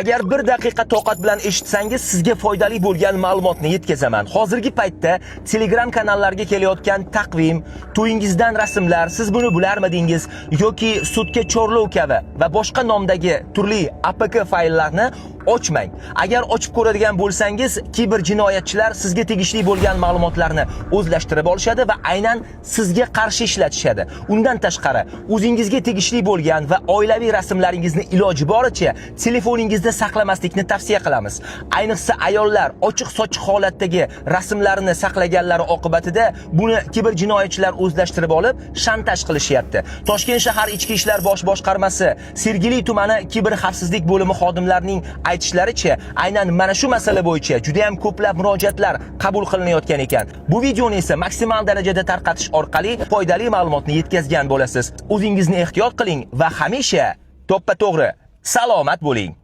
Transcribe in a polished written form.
Agar 1 daqiqa toqat bilan eshitsangiz, sizga foydali bo'lgan ma'lumotni yetkazaman. Hozirgi paytda Telegram kanallarga kelayotgan taqvim, to'yingizdan rasmlar, siz buni bilarmidingiz yoki sudga chorlov kabi va boshqa nomdagi turli APK fayllarni ochmang. Agar ochib ko'radigan bo'lsangiz, kiberjinoyatchilar sizga tegishli bo'lgan ma'lumotlarni o'zlashtirib olishadi va aynan sizga qarshi ishlatishadi. Undan tashqari, o'zingizga tegishli bo'lgan va oilaviy rasmlaringizni iloji boricha telefoningizda saqlamaslikni tavsiya qilamiz. Ayniqsa ayollar ochiq-sochiq holatdagi rasmlarini saqlaganlari oqibatida buni kiberjinoyatchilar o'zlashtirib olib, shantaj qilishyapti. Toshkent shahar Ichki ishlar bosh boshqarmasi Sergeli tumani kiber xavfsizlik bo'limi xodimlarining aytishlaricha, aynan mana shu masala bo'yicha juda ham ko'plab murojaatlar qabul qilinayotgan ekan. Bu videoni esa maksimal darajada tarqatish orqali foydali ma'lumotni yetkazgan bo'lasiz. O'zingizni ehtiyot qiling va hamisha to'ppa to'g'ri salomat bo'ling.